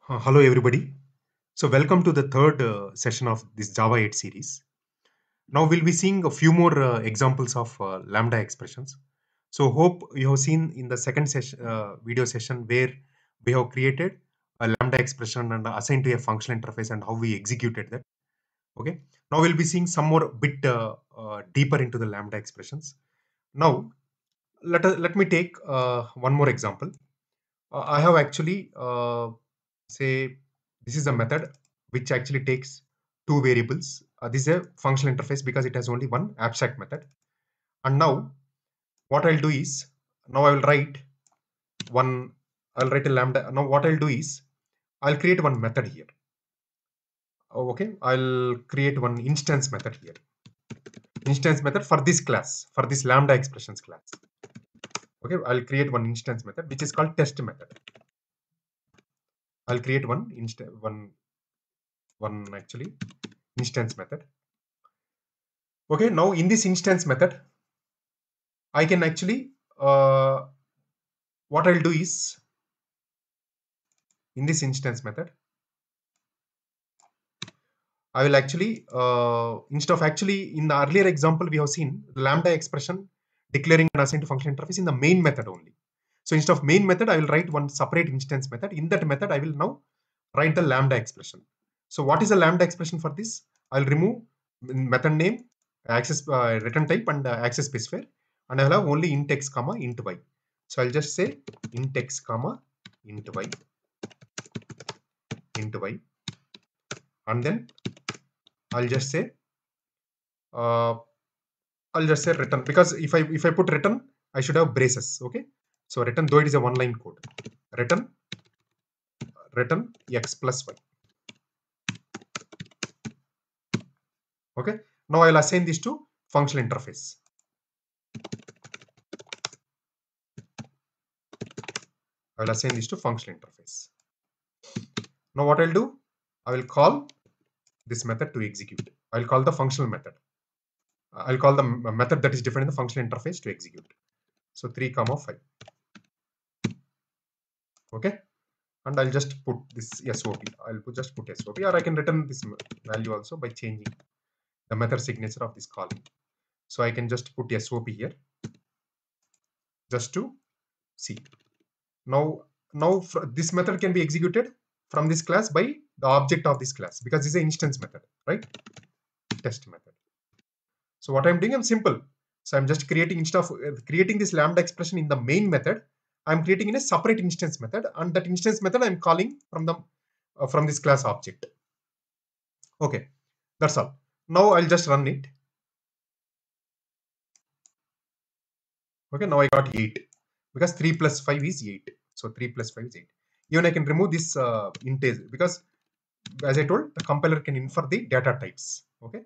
Hello everybody. So welcome to the third session of this Java 8 series. Now we'll be seeing a few more examples of lambda expressions. So hope you have seen in the second session, video session where we have created a lambda expression and assigned to a functional interface and how we executed that. Okay. Now we'll be seeing some more bit deeper into the lambda expressions. Now let me take one more example. I have actually say this is a method which actually takes two variables. This is a functional interface because it has only one abstract method. And now what I'll do is now I will write one. I'll write a lambda. Now what I'll do is I'll create one method here. Okay, I'll create one instance method here. Instance method for this class, for this lambda expressions class. Okay, I'll create one instance method which is called test method. I'll create one actually instance method. Okay, now in this instance method, I can actually what I'll do is in this instance method, I will actually instead of actually in the earlier example we have seen lambda expression declaring and assigned to function interface in the main method only. So instead of main method, I will write one separate instance method. In that method, I will now write the lambda expression. So what is the lambda expression for this? I'll remove method name, access return type, and access specifier, and I'll have only int x comma int y. So I'll just say int x comma int y, and then I'll just say return, because if I put return, I should have braces. Okay, so return, though it is a one-line code, return x plus y. Okay, now I'll assign this to functional interface. I'll assign this to functional interface. Now what I'll do, I will call this method to execute. I'll call the functional method. I'll call the method that is defined in the functional interface to execute. So 3 comma 5. Okay, and I'll just put this SOP. Just put SOP, or I can return this value also by changing the method signature of this calling. So I can just put SOP here just to see. Now this method can be executed from this class by the object of this class, because this is an instance method, right? Test method. So what I'm doing, I'm simple. So I'm just creating, instead of creating this lambda expression in the main method, I'm creating in a separate instance method, and that instance method I'm calling from this class object. Okay, that's all. Now I'll just run it. Okay, now I got 8 because 3 plus 5 is 8. So 3 plus 5 is 8. Even I can remove this integer, because as I told, the compiler can infer the data types. Okay,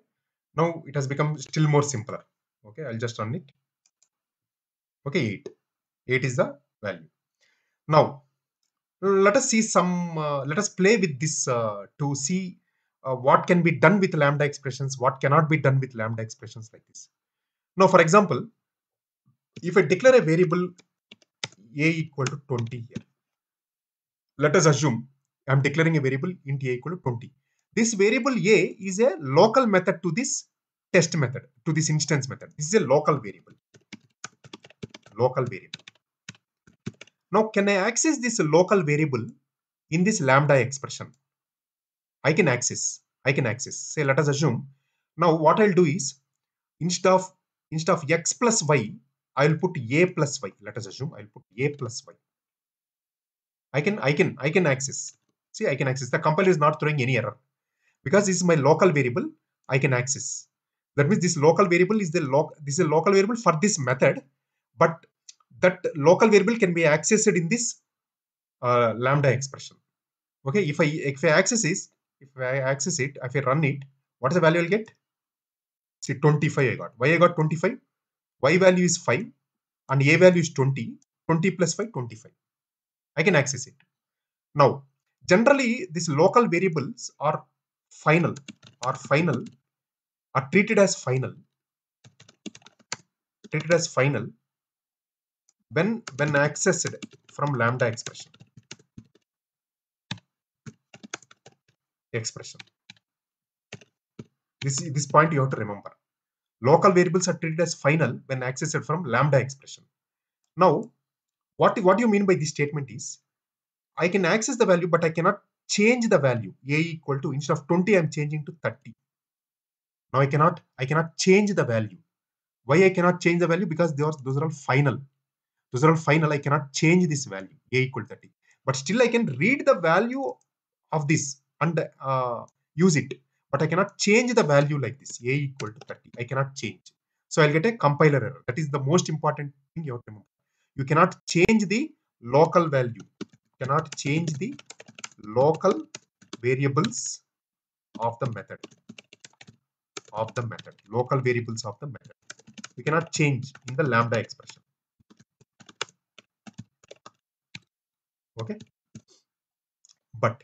now it has become still more simpler. Okay, I'll just run it. Okay, 8 is the value. Now let us see some let us play with this to see what can be done with lambda expressions, what cannot be done with lambda expressions like this. Now for example, if I declare a variable a equal to 20 here, let us assume I'm declaring a variable int a equal to 20. This variable a is a local method to this test method, to this instance method. This is a local variable. Now can I access this local variable in this lambda expression? I can access. Say, let us assume. Now what I'll do is, instead of x plus y, I will put a plus y. Let us assume I'll put a plus y. I can access. See, I can access. The compiler is not throwing any error, because this is my local variable. I can access. That means this local variable is this is a local variable for this method, but that local variable can be accessed in this lambda expression. Okay, if I access it, if I run it, what is the value I'll get? See, 25 I got. Why I got 25? Y value is 5 and A value is 20. 20 plus 5, 25. I can access it. Now, generally, these local variables are final, are treated as final. When accessed from lambda expression. expression. This point you have to remember. Local variables are treated as final when accessed from lambda expression. Now, what do you mean by this statement is, I can access the value, but I cannot change the value. A equal to, instead of 20, I'm changing to 30. Now I cannot change the value. Why I cannot change the value? Because those are all final. Those are all final. I cannot change this value, A equal 30. But still I can read the value of this and use it. But I cannot change the value like this, A equal to 30. I cannot change. So I'll get a compiler error. That is the most important thing you have to remember. You cannot change the local value. You cannot change the local variables of the method. Local variables of the method. We cannot change in the lambda expression. Okay. But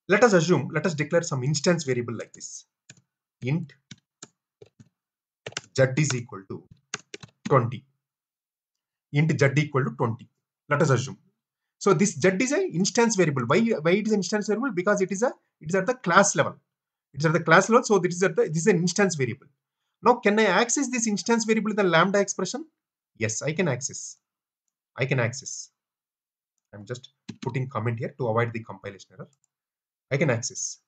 let us declare some instance variable like this. Int z is equal to 20. Int z equal to 20. Let us assume. So this z is an instance variable. Why it is an instance variable? Because it is at the class level. It is at the class level. So this is an instance variable. Now, can I access this instance variable in the lambda expression? Yes, I can access. I'm just putting comment here to avoid the compilation error. I can access.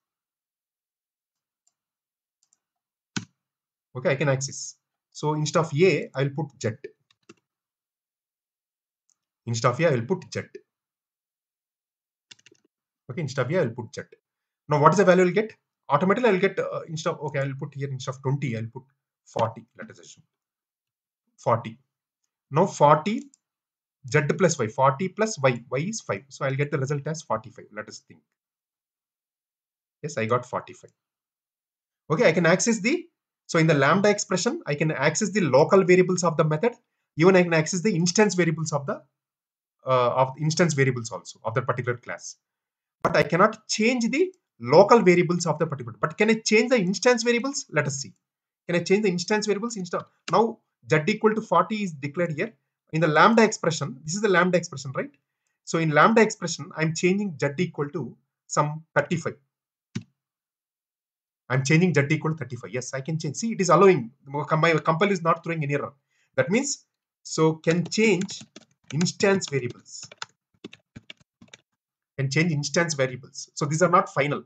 Okay, I can access. So instead of A, I will put Z. Instead of A, I will put Z. Okay, instead of A, I will put Z. Now, what is the value I will get? Automatically, I will get instead of, okay, I will put here instead of 20, I will put 40. Let us assume 40. Now 40 Z plus Y, 40 plus Y, Y is 5. So I'll get the result as 45. Let us think. Yes, I got 45. Okay, I can access so in the lambda expression, I can access the local variables of the method. Even I can access the instance variables of the instance variables also of the particular class. But I cannot change the local variables of the particular. But can I change the instance variables? Let us see. Can I change the instance variables? Now z equal to 40 is declared here. In the lambda expression, this is the lambda expression, right? So in lambda expression, I'm changing z equal to some 35. I'm changing z equal to 35. Yes, I can change. See, it is allowing. My compiler is not throwing any error. That means, so can change instance variables. Can change instance variables. So these are not final.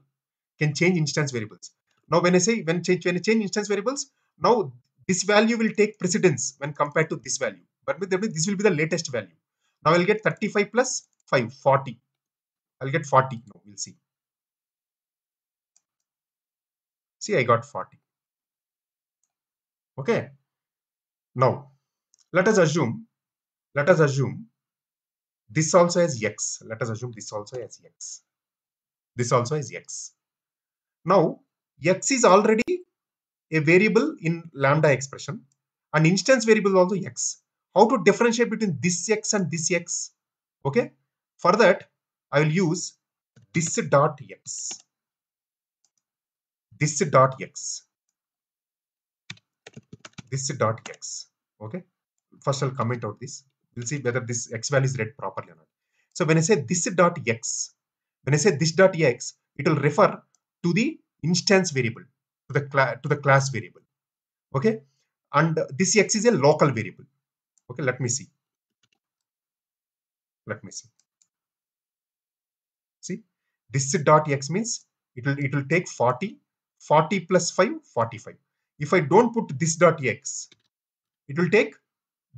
Can change instance variables. Now when I change instance variables, now this value will take precedence when compared to this value. But this will be the latest value. Now I'll get 35 plus 5, 40. I'll get 40. No, we'll see. See, I got 40. Okay. Now let us assume this also has x. Let us assume this also has x. This also has x. Now x is already a variable in lambda expression, and instance variable also x. How to differentiate between this x and this x? Okay. For that, I will use this dot x. This dot x. This dot x. Okay. First, I'll comment out this. We'll see whether this x value is read properly or not. So when I say this dot x, it will refer to the instance variable, to the class variable. Okay. And this x is a local variable. Okay, let me see. See, this dot x means it will take 40 plus 5, 45. If I don't put this dot x, it will take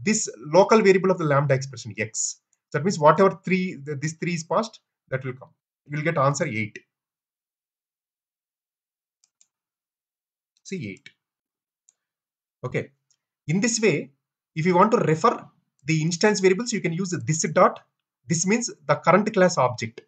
this local variable of the lambda expression x. That means whatever this 3 is passed, that will come. You will get answer 8. See, 8. Okay. In this way, if you want to refer the instance variables, you can use this dot. This means the current class object.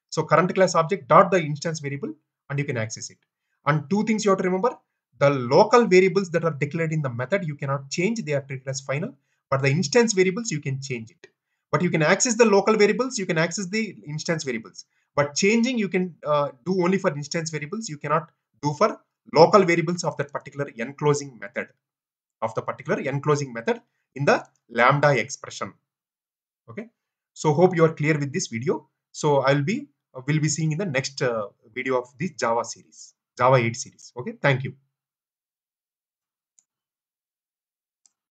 So current class object dot the instance variable, and you can access it. And two things you have to remember: the local variables that are declared in the method you cannot change; they are treated as final. But the instance variables you can change it. But you can access the local variables, you can access the instance variables. But changing you can do only for instance variables. You cannot do for local variables of that particular enclosing method. In the lambda expression. Okay. So hope you are clear with this video. So I'll be we'll be seeing in the next video of this Java series, Java 8 series. Okay, thank you.